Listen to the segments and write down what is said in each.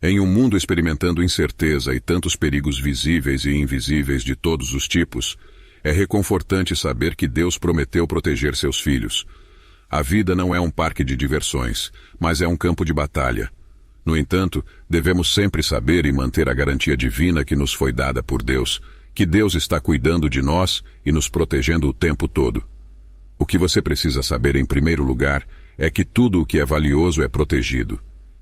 Em um mundo experimentando incerteza e tantos perigos visíveis e invisíveis de todos os tipos, é reconfortante saber que Deus prometeu proteger seus filhos. A vida não é um parque de diversões, mas é um campo de batalha. No entanto, devemos sempre saber e manter a garantia divina que nos foi dada por Deus, que Deus está cuidando de nós e nos protegendo o tempo todo. O que você precisa saber em primeiro lugar é que tudo o que é valioso é protegido.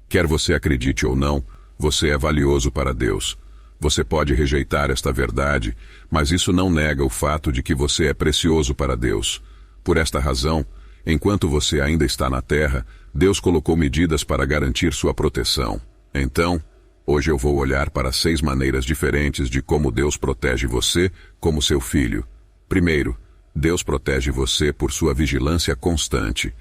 Quer você acredite ou não, você é valioso para Deus. Você pode rejeitar esta verdade, mas isso não nega o fato de que você é precioso para Deus. Por esta razão, enquanto você ainda está na terra, Deus colocou medidas para garantir sua proteção. Então, hoje eu vou olhar para 6 maneiras diferentes de como Deus protege você como seu filho. Primeiro, Deus protege você por sua vigilância constante.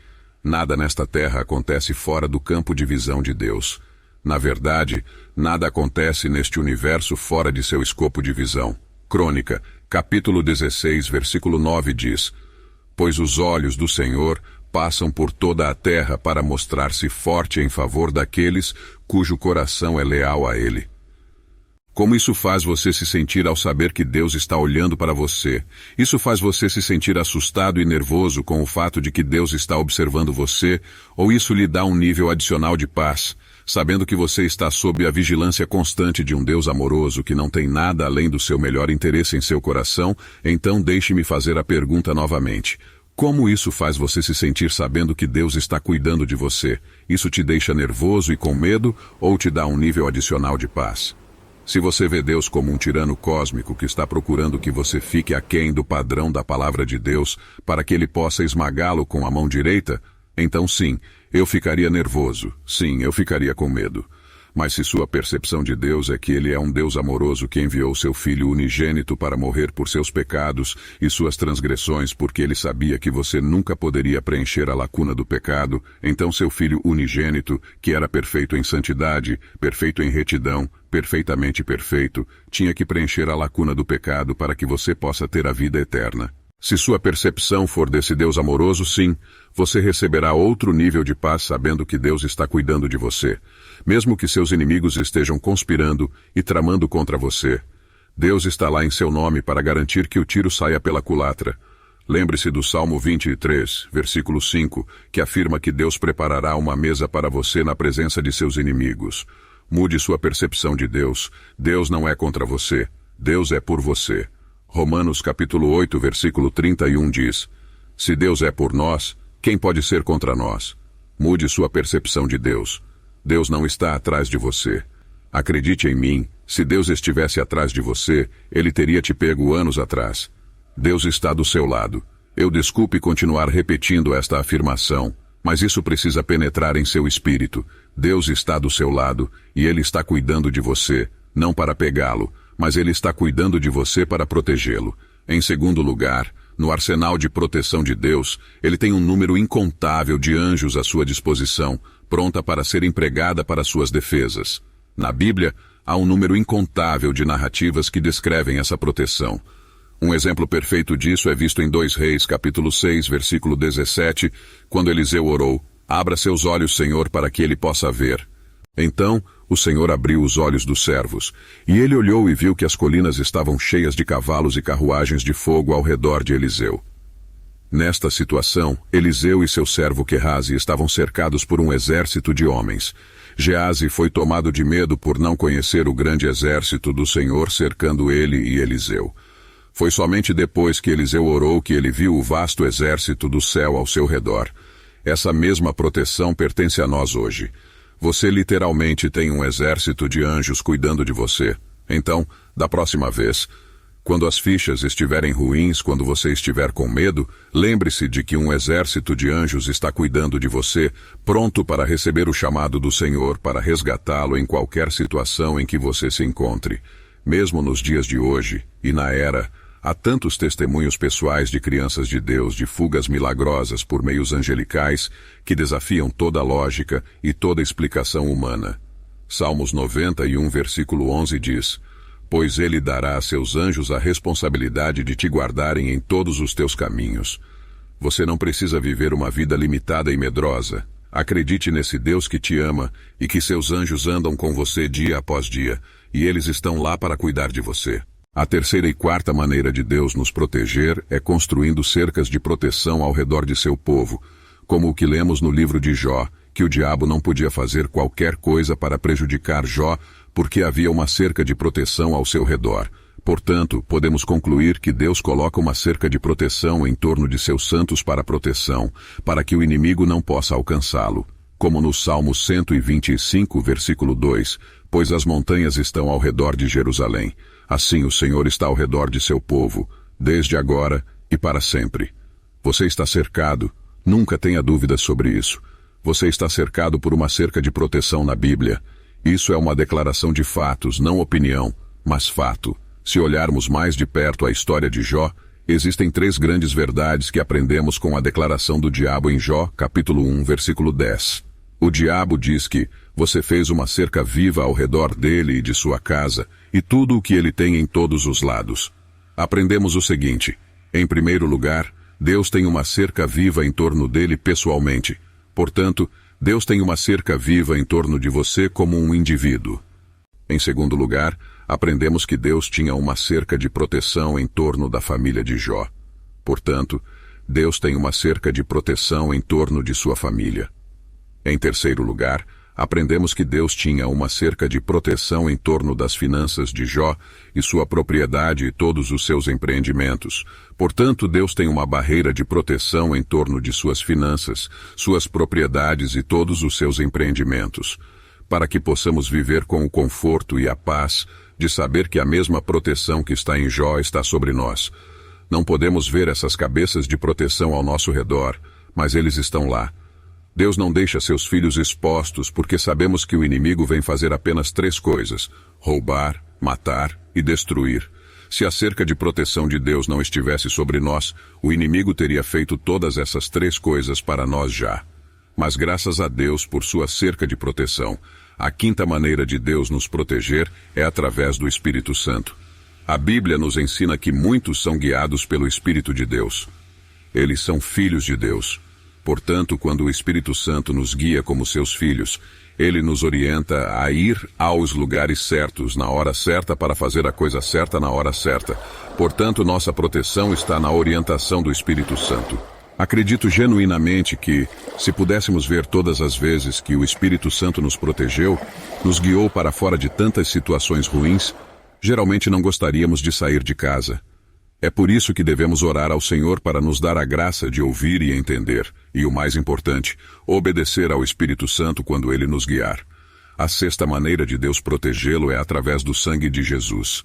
Nada nesta terra acontece fora do campo de visão de Deus. Na verdade, nada acontece neste universo fora de seu escopo de visão. Crônica, capítulo 16, versículo 9 diz: Pois os olhos do Senhor passam por toda a terra para mostrar-se forte em favor daqueles cujo coração é leal a Ele. Como isso faz você se sentir ao saber que Deus está olhando para você? Isso faz você se sentir assustado e nervoso com o fato de que Deus está observando você, ou isso lhe dá um nível adicional de paz, sabendo que você está sob a vigilância constante de um Deus amoroso que não tem nada além do seu melhor interesse em seu coração? Então deixe-me fazer a pergunta novamente. Como isso faz você se sentir sabendo que Deus está cuidando de você? Isso te deixa nervoso e com medo, ou te dá um nível adicional de paz? Se você vê Deus como um tirano cósmico que está procurando que você fique aquém do padrão da palavra de Deus para que ele possa esmagá-lo com a mão direita, então sim, eu ficaria nervoso, sim, eu ficaria com medo. Mas se sua percepção de Deus é que Ele é um Deus amoroso que enviou seu Filho unigênito para morrer por seus pecados e suas transgressões porque Ele sabia que você nunca poderia preencher a lacuna do pecado, então seu Filho unigênito, que era perfeito em santidade, perfeito em retidão, perfeitamente perfeito, tinha que preencher a lacuna do pecado para que você possa ter a vida eterna. Se sua percepção for desse Deus amoroso, sim, você receberá outro nível de paz sabendo que Deus está cuidando de você, mesmo que seus inimigos estejam conspirando e tramando contra você. Deus está lá em seu nome para garantir que o tiro saia pela culatra. Lembre-se do Salmo 23, versículo 5, que afirma que Deus preparará uma mesa para você na presença de seus inimigos. Mude sua percepção de Deus. Deus não é contra você. Deus é por você. Romanos capítulo 8, versículo 31 diz: Se Deus é por nós, quem pode ser contra nós? Mude sua percepção de Deus. Deus não está atrás de você. Acredite em mim, se Deus estivesse atrás de você, Ele teria te pego anos atrás. Deus está do seu lado. Eu desculpe continuar repetindo esta afirmação, mas isso precisa penetrar em seu espírito. Deus está do seu lado, e Ele está cuidando de você, não para pegá-lo, mas Ele está cuidando de você para protegê-lo. Em segundo lugar, no arsenal de proteção de Deus, Ele tem um número incontável de anjos à sua disposição, pronta para ser empregada para suas defesas. Na Bíblia, há um número incontável de narrativas que descrevem essa proteção. Um exemplo perfeito disso é visto em 2 Reis, capítulo 6, versículo 17, quando Eliseu orou: Abra seus olhos, Senhor, para que ele possa ver. Então, o Senhor abriu os olhos dos servos, e ele olhou e viu que as colinas estavam cheias de cavalos e carruagens de fogo ao redor de Eliseu. Nesta situação, Eliseu e seu servo Querase estavam cercados por um exército de homens. Geazi foi tomado de medo por não conhecer o grande exército do Senhor cercando ele e Eliseu. Foi somente depois que Eliseu orou que ele viu o vasto exército do céu ao seu redor. Essa mesma proteção pertence a nós hoje. Você literalmente tem um exército de anjos cuidando de você. Então, da próxima vez, quando as fichas estiverem ruins, quando você estiver com medo, lembre-se de que um exército de anjos está cuidando de você, pronto para receber o chamado do Senhor para resgatá-lo em qualquer situação em que você se encontre. Mesmo nos dias de hoje e na era, há tantos testemunhos pessoais de crianças de Deus de fugas milagrosas por meios angelicais que desafiam toda lógica e toda explicação humana. Salmos 91, versículo 11 diz: Pois ele dará a seus anjos a responsabilidade de te guardarem em todos os teus caminhos. Você não precisa viver uma vida limitada e medrosa. Acredite nesse Deus que te ama e que seus anjos andam com você dia após dia, e eles estão lá para cuidar de você. A terceira e quarta maneira de Deus nos proteger é construindo cercas de proteção ao redor de seu povo, como o que lemos no livro de Jó, que o diabo não podia fazer qualquer coisa para prejudicar Jó, porque havia uma cerca de proteção ao seu redor. Portanto, podemos concluir que Deus coloca uma cerca de proteção em torno de seus santos para proteção, para que o inimigo não possa alcançá-lo. Como no Salmo 125, versículo 2, pois as montanhas estão ao redor de Jerusalém. Assim o Senhor está ao redor de seu povo, desde agora e para sempre. Você está cercado, nunca tenha dúvidas sobre isso. Você está cercado por uma cerca de proteção na Bíblia. Isso é uma declaração de fatos, não opinião, mas fato. Se olharmos mais de perto a história de Jó, existem 3 grandes verdades que aprendemos com a declaração do diabo em Jó, capítulo 1, versículo 10. O diabo diz que você fez uma cerca viva ao redor dele e de sua casa, e tudo o que ele tem em todos os lados. Aprendemos o seguinte: em primeiro lugar, Deus tem uma cerca viva em torno dele pessoalmente. Portanto, Deus tem uma cerca viva em torno de você como um indivíduo. Em segundo lugar, aprendemos que Deus tinha uma cerca de proteção em torno da família de Jó. Portanto, Deus tem uma cerca de proteção em torno de sua família. Em terceiro lugar, aprendemos que Deus tinha uma cerca de proteção em torno das finanças de Jó e sua propriedade e todos os seus empreendimentos. Portanto, Deus tem uma barreira de proteção em torno de suas finanças, suas propriedades e todos os seus empreendimentos, para que possamos viver com o conforto e a paz de saber que a mesma proteção que está em Jó está sobre nós. Não podemos ver essas cabeças de proteção ao nosso redor, mas eles estão lá. Deus não deixa seus filhos expostos porque sabemos que o inimigo vem fazer apenas 3 coisas: roubar, matar e destruir. Se a cerca de proteção de Deus não estivesse sobre nós, o inimigo teria feito todas essas 3 coisas para nós já. Mas graças a Deus por sua cerca de proteção, a quinta maneira de Deus nos proteger é através do Espírito Santo. A Bíblia nos ensina que muitos são guiados pelo Espírito de Deus. Eles são filhos de Deus. Portanto, quando o Espírito Santo nos guia como seus filhos, ele nos orienta a ir aos lugares certos, na hora certa, para fazer a coisa certa na hora certa. Portanto, nossa proteção está na orientação do Espírito Santo. Acredito genuinamente que, se pudéssemos ver todas as vezes que o Espírito Santo nos protegeu, nos guiou para fora de tantas situações ruins, geralmente não gostaríamos de sair de casa. É por isso que devemos orar ao Senhor para nos dar a graça de ouvir e entender, e o mais importante, obedecer ao Espírito Santo quando ele nos guiar. A sexta maneira de Deus protegê-lo é através do sangue de Jesus.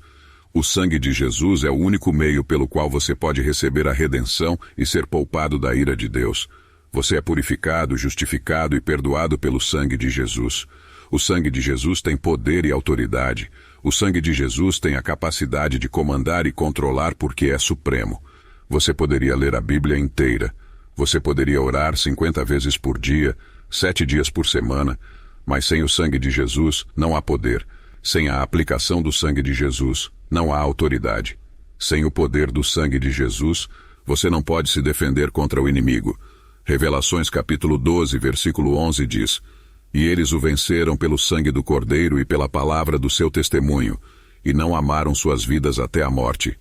O sangue de Jesus é o único meio pelo qual você pode receber a redenção e ser poupado da ira de Deus. Você é purificado, justificado e perdoado pelo sangue de Jesus. O sangue de Jesus tem poder e autoridade. O sangue de Jesus tem a capacidade de comandar e controlar porque é supremo. Você poderia ler a Bíblia inteira. Você poderia orar 50 vezes por dia, 7 dias por semana, mas sem o sangue de Jesus não há poder. Sem a aplicação do sangue de Jesus, não há autoridade. Sem o poder do sangue de Jesus, você não pode se defender contra o inimigo. Revelações capítulo 12, versículo 11 diz: "E eles o venceram pelo sangue do Cordeiro e pela palavra do seu testemunho, e não amaram suas vidas até a morte."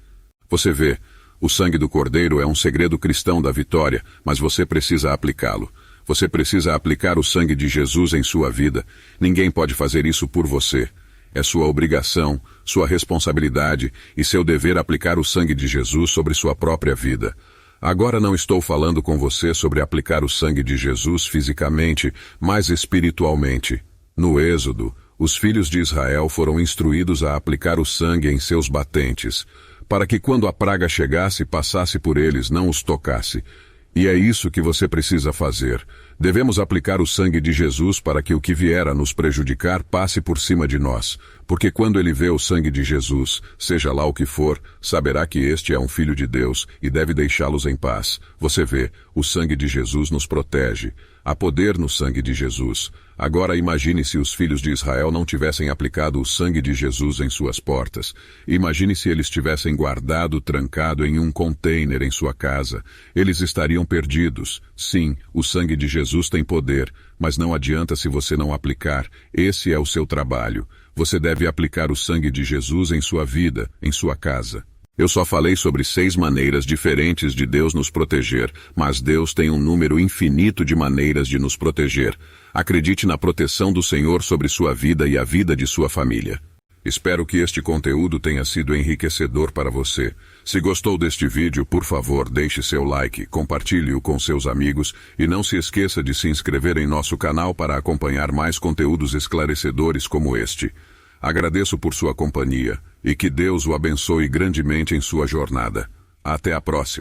Você vê, o sangue do Cordeiro é um segredo cristão da vitória, mas você precisa aplicá-lo. Você precisa aplicar o sangue de Jesus em sua vida. Ninguém pode fazer isso por você. É sua obrigação, sua responsabilidade e seu dever aplicar o sangue de Jesus sobre sua própria vida. Agora não estou falando com você sobre aplicar o sangue de Jesus fisicamente, mas espiritualmente. No Êxodo, os filhos de Israel foram instruídos a aplicar o sangue em seus batentes, para que quando a praga chegasse, passasse por eles, não os tocasse. E é isso que você precisa fazer. Devemos aplicar o sangue de Jesus para que o que vier a nos prejudicar passe por cima de nós, porque quando ele vê o sangue de Jesus, seja lá o que for, saberá que este é um filho de Deus e deve deixá-los em paz. Você vê, o sangue de Jesus nos protege. Há poder no sangue de Jesus. Agora imagine se os filhos de Israel não tivessem aplicado o sangue de Jesus em suas portas. Imagine se eles tivessem guardado, trancado em um container em sua casa. Eles estariam perdidos. Sim, o sangue de Jesus Jesus tem poder, mas não adianta se você não aplicar. Esse é o seu trabalho. Você deve aplicar o sangue de Jesus em sua vida, em sua casa. Eu só falei sobre 6 maneiras diferentes de Deus nos proteger, mas Deus tem um número infinito de maneiras de nos proteger. Acredite na proteção do Senhor sobre sua vida e a vida de sua família. Espero que este conteúdo tenha sido enriquecedor para você. Se gostou deste vídeo, por favor, deixe seu like, compartilhe-o com seus amigos e não se esqueça de se inscrever em nosso canal para acompanhar mais conteúdos esclarecedores como este. Agradeço por sua companhia e que Deus o abençoe grandemente em sua jornada. Até a próxima.